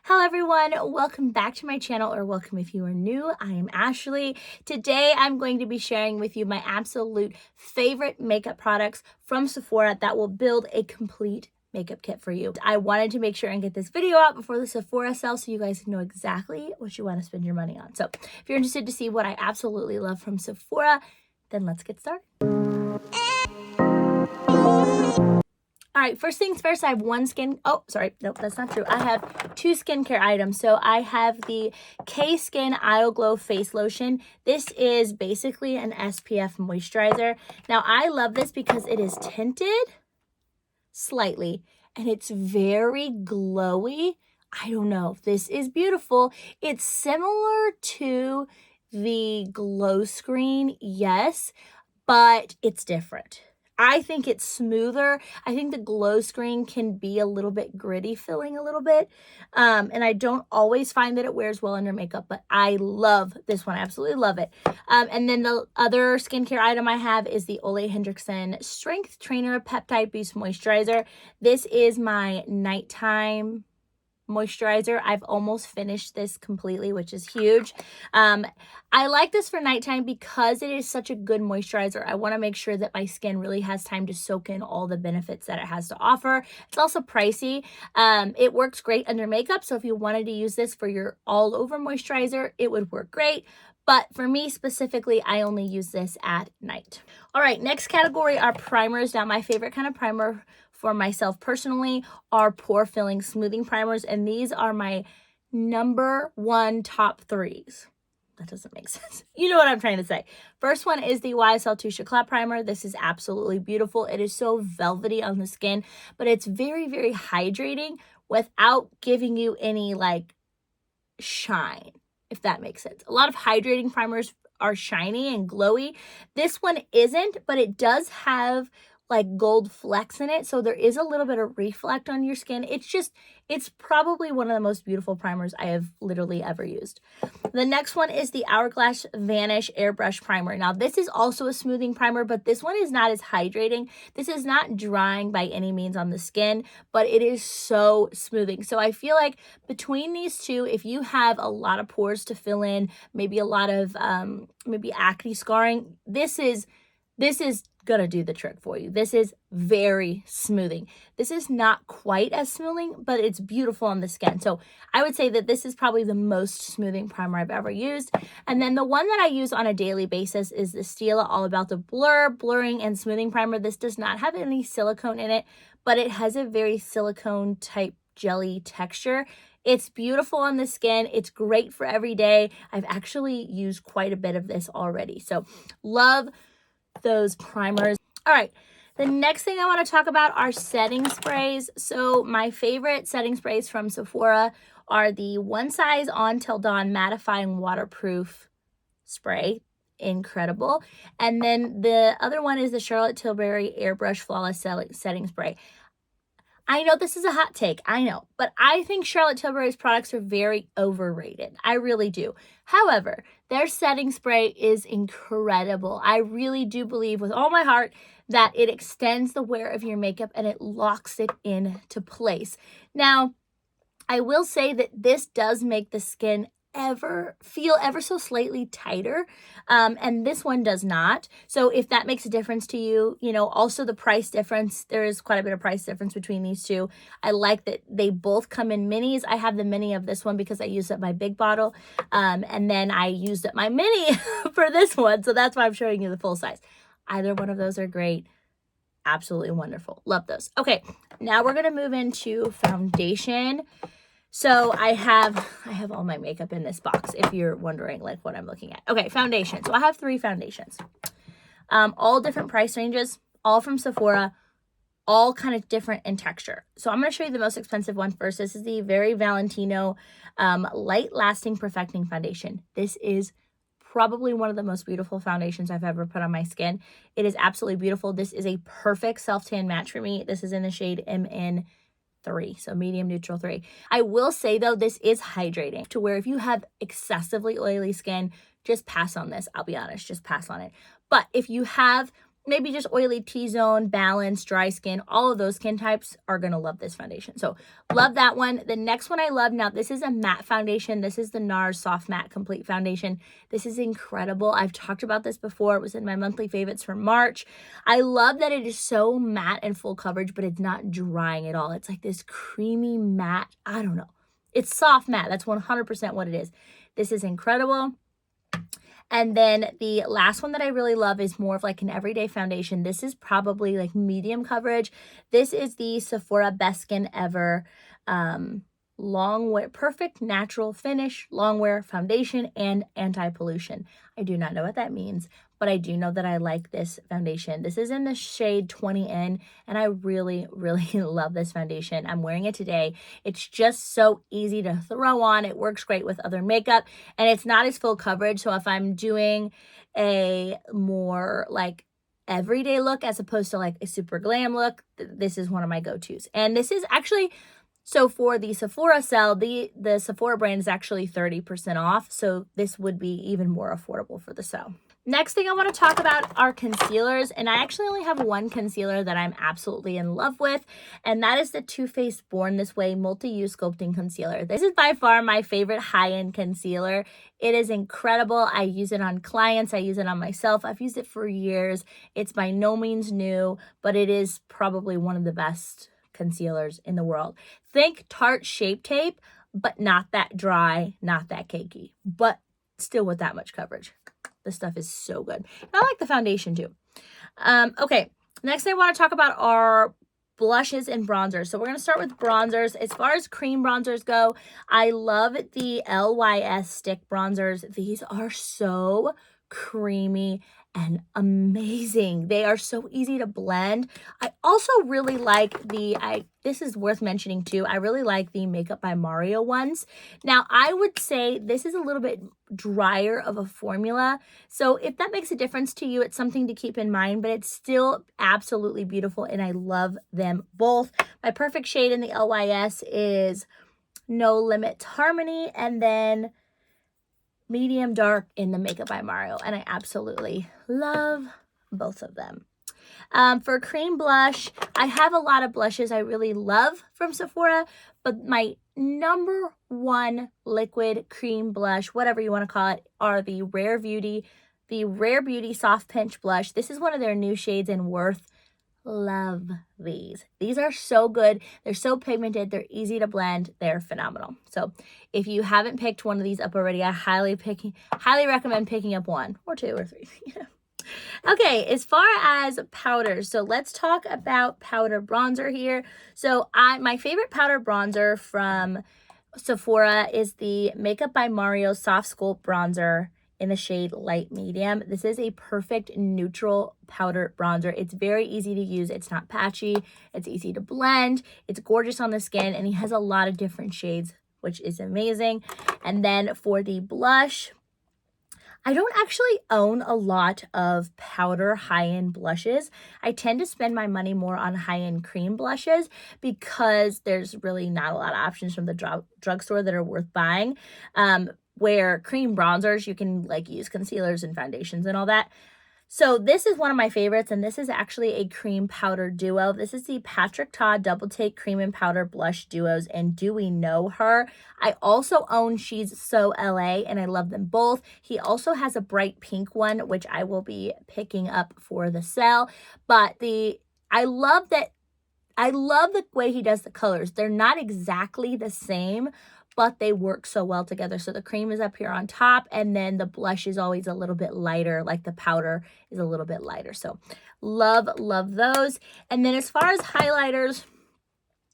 Hello everyone, welcome back to my channel, or welcome if you are new. I am Ashley. Today I'm going to be sharing with you my absolute favorite makeup products from Sephora that will build a complete makeup kit for you. I wanted to make sure and get this video out before the Sephora sale so you guys know exactly what you want to spend your money on. So if you're interested to see what I absolutely love from Sephora, then let's get started. All right, first things first, I have nope, that's not true. I have two skincare items. So I have the Cay Skin Glow Face Lotion. This is basically an SPF moisturizer. Now, I love this because it is tinted slightly, and it's very glowy. I don't know, this is beautiful. It's similar to the glow screen, yes, but it's different. I think it's smoother. I think the glow screen can be a little bit gritty feeling a little bit. And I don't always find that it wears well under makeup, but I love this one. I absolutely love it. And then the other skincare item I have is the Ole Hendrickson Strength Trainer Peptide Boost Moisturizer. This is my nighttime moisturizer. I've almost finished this completely, which is huge. I like this for nighttime because it is such a good moisturizer. I want to make sure that my skin really has time to soak in all the benefits that it has to offer. It's also pricey. It works great under makeup, so if you wanted to use this for your all over moisturizer, it would work great. But for me specifically, I only use this at night. All right, next category are primers. Now, my favorite kind of primer for myself personally are pore filling smoothing primers, and these are my number one top threes. That doesn't make sense. You know what I'm trying to say. First one is the YSL Touche Éclat primer. This is absolutely beautiful. It is so velvety on the skin, but it's very, very hydrating without giving you any like shine, if that makes sense. A lot of hydrating primers are shiny and glowy. This one isn't, but it does have like gold flecks in it, so there is a little bit of reflect on your skin. It's probably one of the most beautiful primers I have literally ever used. The next one is the Hourglass Vanish Airbrush Primer. Now, this is also a smoothing primer, but this one is not as hydrating. This is not drying by any means on the skin, but it is so smoothing. So I feel like between these two, if you have a lot of pores to fill in, maybe a lot of maybe acne scarring, this is gonna do the trick for you. This is very smoothing. This is not quite as smoothing, but it's beautiful on the skin. So I would say that this is probably the most smoothing primer I've ever used. And then the one that I use on a daily basis is the Stila All About the Blurring and Smoothing Primer. This does not have any silicone in it, but it has a very silicone type jelly texture. It's beautiful on the skin. It's great for every day. I've actually used quite a bit of this already. So love those primers. All right, the next thing I want to talk about are setting sprays. So my favorite setting sprays from Sephora are the One Size On Till Dawn Mattifying Waterproof Spray. Incredible. And then the other one is the Charlotte Tilbury Airbrush Flawless Setting Spray. I know this is a hot take, I know, but I think Charlotte Tilbury's products are very overrated. I really do. However, their setting spray is incredible. I really do believe with all my heart that it extends the wear of your makeup and it locks it into place. Now, I will say that this does make the skin feel ever so slightly tighter, and this one does not. So if that makes a difference to you, you know, also the price difference, there is quite a bit of price difference between these two. I like that they both come in minis. I have the mini of this one because I used up my big bottle, and then I used up my mini for this one, so that's why I'm showing you the full size. Either one of those are great. Absolutely wonderful. Love those. Okay, now we're gonna move into foundation. So I have all my makeup in this box, if you're wondering like what I'm looking at. Okay, foundation. So I have 3 foundations, all different price ranges, all from Sephora, all kind of different in texture. So I'm going to show you the most expensive one first. This is the Very Valentino Light Lasting Perfecting Foundation. This is probably one of the most beautiful foundations I've ever put on my skin. It is absolutely beautiful. This is a perfect self-tan match for me. This is in the shade MN3, so medium neutral 3. I will say though, this is hydrating to where if you have excessively oily skin, just pass on this. I'll be honest, just pass on it. But if you have maybe just oily T-zone, balanced, dry skin, all of those skin types are going to love this foundation. So love that one. The next one I love, now this is a matte foundation. This is the Nars Soft Matte Complete Foundation. This is incredible. I've talked about this before. It was in my monthly favorites for March. I love that it is so matte and full coverage, but it's not drying at all. It's like this creamy matte. I don't know. It's soft matte. That's 100% what it is. This is incredible. And then the last one that I really love is more of like an everyday foundation. This is probably like medium coverage. This is the Sephora Best Skin Ever long wear, perfect natural finish, long wear foundation and anti-pollution. I do not know what that means, but I do know that I like this foundation. This is in the shade 20N, and I really, really love this foundation. I'm wearing it today. It's just so easy to throw on. It works great with other makeup, and it's not as full coverage. So if I'm doing a more like everyday look as opposed to like a super glam look, this is one of my go-tos. And this is actually, so for the Sephora sale, the Sephora brand is actually 30% off. So this would be even more affordable for the sale. Next thing I want to talk about are concealers. And I actually only have one concealer that I'm absolutely in love with. And that is the Too Faced Born This Way Multi-Use Sculpting Concealer. This is by far my favorite high-end concealer. It is incredible. I use it on clients. I use it on myself. I've used it for years. It's by no means new, but it is probably one of the best concealers in the world. Think Tarte Shape Tape, but not that dry, not that cakey, but still with that much coverage. This stuff is so good. And I like the foundation too. Okay, next thing I want to talk about are blushes and bronzers. So we're going to start with bronzers. As far as cream bronzers go, I love the LYS stick bronzers. These are so creamy and amazing. They are so easy to blend. I also really like this is worth mentioning too, I really like the Makeup by Mario ones. Now, I would say this is a little bit drier of a formula. So if that makes a difference to you, it's something to keep in mind, but it's still absolutely beautiful and I love them both. My perfect shade in the LYS is No Limit Harmony, and then medium dark in the Makeup by Mario, and I absolutely love both of them. For cream blush, I have a lot of blushes I really love from Sephora, but my number one liquid cream blush, whatever you want to call it, are the Rare Beauty Soft Pinch Blush. This is one of their new shades in Worth. Love these. These are so good. They're so pigmented. They're easy to blend. They're phenomenal. So if you haven't picked one of these up already, I highly recommend picking up one or two or three. Okay, as far as powders, so let's talk about powder bronzer here. So my favorite powder bronzer from Sephora is the Makeup by Mario Soft Sculpt Bronzer in the shade Light Medium. This is a perfect neutral powder bronzer. It's very easy to use. It's not patchy. It's easy to blend. It's gorgeous on the skin, and it has a lot of different shades, which is amazing. And then for the blush, I don't actually own a lot of powder high-end blushes. I tend to spend my money more on high-end cream blushes because there's really not a lot of options from the drugstore that are worth buying. Where cream bronzers, you can like use concealers and foundations and all that. So this is one of my favorites, and this is actually a cream powder duo. This is the Patrick Ta Double Take Cream and Powder Blush Duos, and Do We Know Her? I also own She's So LA, and I love them both. He also has a bright pink one, which I will be picking up for the sale. But I love the way he does the colors. They're not exactly the same, but they work so well together. So the cream is up here on top, and then the blush is always a little bit lighter, like the powder is a little bit lighter. So love those. And then as far as highlighters,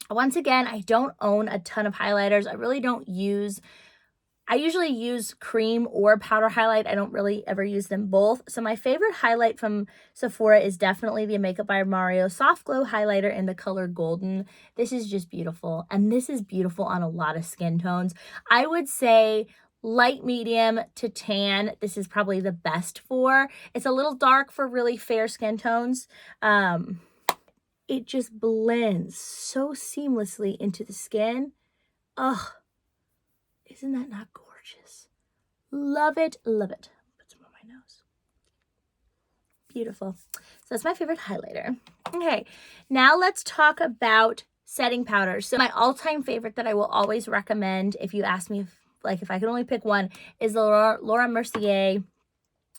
once again, I don't own a ton of highlighters. I usually use cream or powder highlight. I don't really ever use them both. So my favorite highlight from Sephora is definitely the Makeup by Mario Soft Glow Highlighter in the color Golden. This is just beautiful. And this is beautiful on a lot of skin tones. I would say light medium to tan, this is probably the best for. It's a little dark for really fair skin tones. It just blends so seamlessly into the skin. Ugh. Isn't that not gorgeous? Love it, love it. Put some on my nose. Beautiful. So that's my favorite highlighter. Okay, now let's talk about setting powders. So my all-time favorite that I will always recommend, if you ask me if I could only pick one, is the Laura Mercier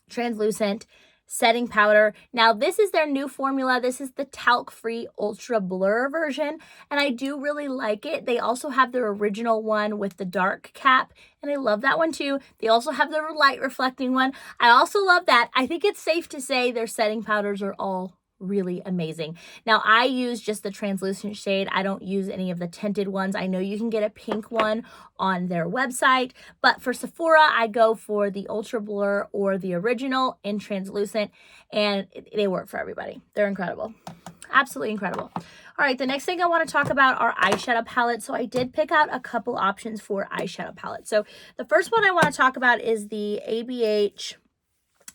translucent setting powder. Now this is their new formula. This is the talc-free ultra blur version, and I do really like it. They also have their original one with the dark cap, and I love that one too. They also have the light reflecting one. I also love that. I think it's safe to say their setting powders are all really amazing. Now I use just the translucent shade. I don't use any of the tinted ones. I know you can get a pink one on their website, but for Sephora I go for the ultra blur or the original in translucent, and they work for everybody. They're incredible. Absolutely incredible. All right, the next thing I want to talk about are eyeshadow palettes. So I did pick out a couple options for eyeshadow palettes. So the first one I want to talk about is the ABH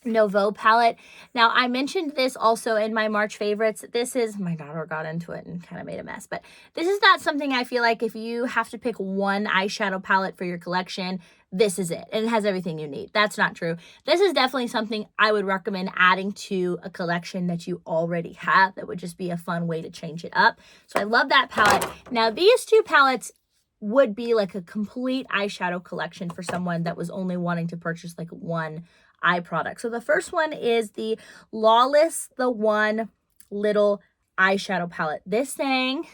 Nouveau palette. Now I mentioned this also in my March favorites. This is, my daughter got into it and kind of made a mess, but this is not something I feel like if you have to pick one eyeshadow palette for your collection, this is it and it has everything you need. That's not true. This is definitely something I would recommend adding to a collection that you already have. That would just be a fun way to change it up. So I love that palette. Now these two palettes would be like a complete eyeshadow collection for someone that was only wanting to purchase like one eye product. So the first one is the Lawless The One Little Eyeshadow Palette. This thing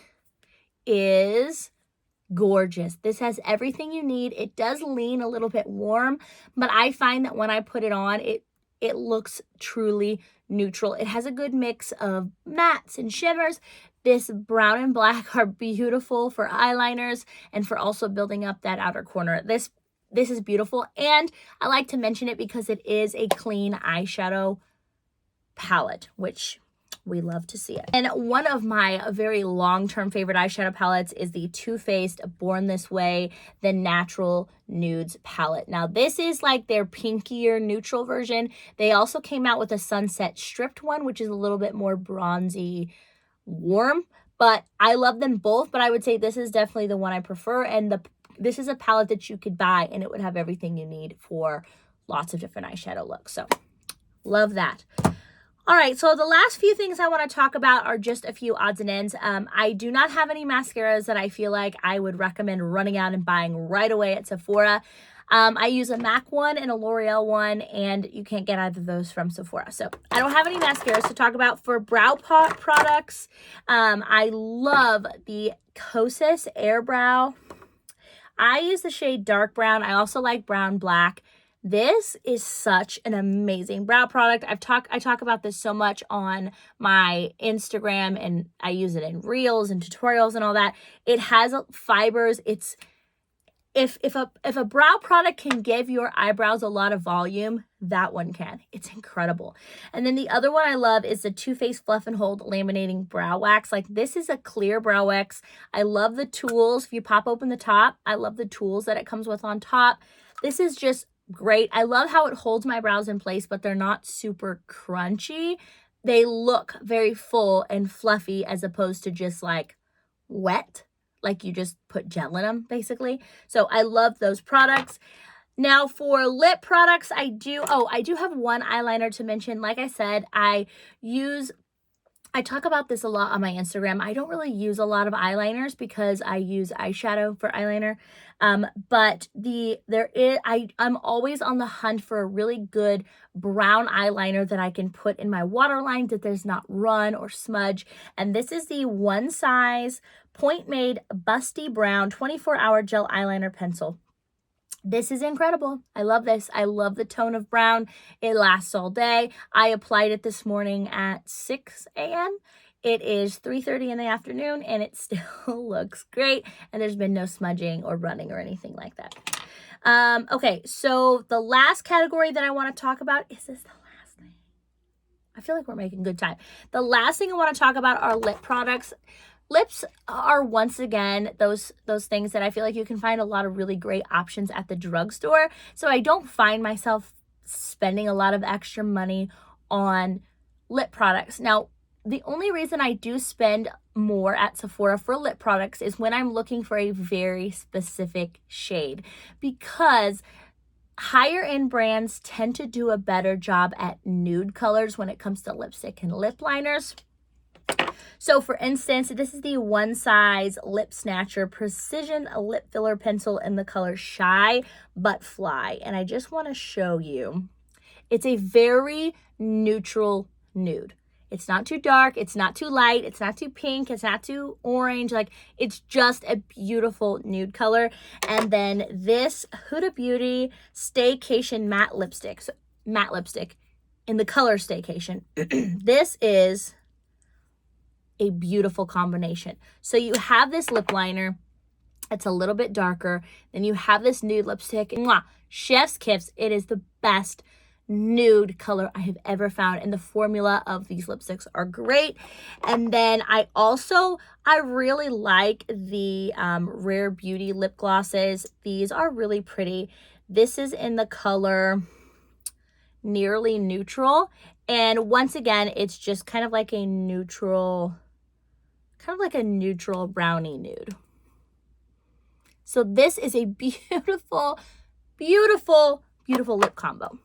is gorgeous. This has everything you need. It does lean a little bit warm, but I find that when I put it on, it looks truly neutral. It has a good mix of mattes and shimmers. This brown and black are beautiful for eyeliners and for also building up that outer corner. This is beautiful, and I like to mention it because it is a clean eyeshadow palette, which we love to see it. And one of my very long-term favorite eyeshadow palettes is the Too Faced Born This Way, the Natural Nudes palette. Now this is like their pinkier neutral version. They also came out with a Sunset Stripped one, which is a little bit more bronzy, warm, but I love them both, but I would say this is definitely the one I prefer, and this is a palette that you could buy and it would have everything you need for lots of different eyeshadow looks. So love that. All right, so the last few things I want to talk about are just a few odds and ends. I do not have any mascaras that I feel like I would recommend running out and buying right away at Sephora. I use a MAC one and a L'Oreal one, and you can't get either of those from Sephora. So I don't have any mascaras to talk about. For brow products, I love the Kosas Airbrow. I use the shade dark brown. I also like brown black. This is such an amazing brow product. I talk about this so much on my Instagram, and I use it in reels and tutorials and all that. It has fibers. It's if a brow product can give your eyebrows a lot of volume, that one can. It's incredible. And then the other one I love is the Too Faced Fluff and Hold Laminating Brow Wax. Like, this is a clear brow wax. I love the tools. If you pop open the top, I love the tools that it comes with on top. This is just great. I love how it holds my brows in place, but they're not super crunchy. They look very full and fluffy as opposed to just like wet, like you just put gel in them basically. So I love those products. Now for lip products, I do have one eyeliner to mention. Like I said, I talk about this a lot on my Instagram. I don't really use a lot of eyeliners because I use eyeshadow for eyeliner. But I'm always on the hunt for a really good brown eyeliner that I can put in my waterline that does not run or smudge. And this is the One Size Point Made Busty Brown 24-Hour Gel Eyeliner Pencil. This is incredible. I love this. I love the tone of brown. It lasts all day. I applied it this morning at 6 a.m. It is 3:30 in the afternoon and it still looks great. And there's been no smudging or running or anything like that. Okay, so the last category that I want to talk about, is this the last thing? I feel like we're making good time. The last thing I want to talk about are lip products. Lips are, once again, those things that I feel like you can find a lot of really great options at the drugstore. So I don't find myself spending a lot of extra money on lip products. Now, the only reason I do spend more at Sephora for lip products is when I'm looking for a very specific shade, because higher end brands tend to do a better job at nude colors when it comes to lipstick and lip liners. So for instance, this is the One Size Lip Snatcher Precision Lip Filler Pencil in the color Shy But Fly. And I just want to show you, it's a very neutral nude. It's not too dark, it's not too light, it's not too pink, it's not too orange. Like, it's just a beautiful nude color. And then this Huda Beauty Staycation Matte Lipstick. So, matte lipstick in the color Staycation. This is a beautiful combination. So you have this lip liner, it's a little bit darker, then you have this nude lipstick. Mwah! Chef's kiss. It is the best nude color I have ever found, and the formula of these lipsticks are great. And then I really like the Rare Beauty lip glosses. These are really pretty. This is in the color Nearly Neutral, and once again, it's just kind of like a neutral brownie nude. So this is a beautiful, beautiful, beautiful lip combo.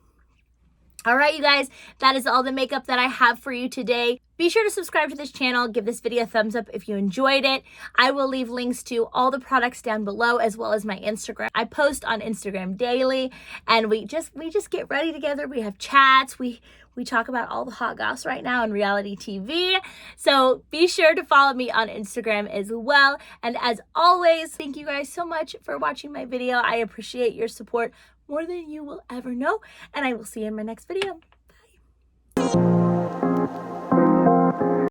All right, you guys, that is all the makeup that I have for you today. Be sure to subscribe to this channel. Give this video a thumbs up if you enjoyed it. I will leave links to all the products down below, as well as my Instagram. I post on Instagram daily, and we just get ready together. We have chats. We talk about all the hot goss right now in reality TV. So be sure to follow me on Instagram as well. And as always, thank you guys so much for watching my video. I appreciate your support more than you will ever know, and I will see you in my next video.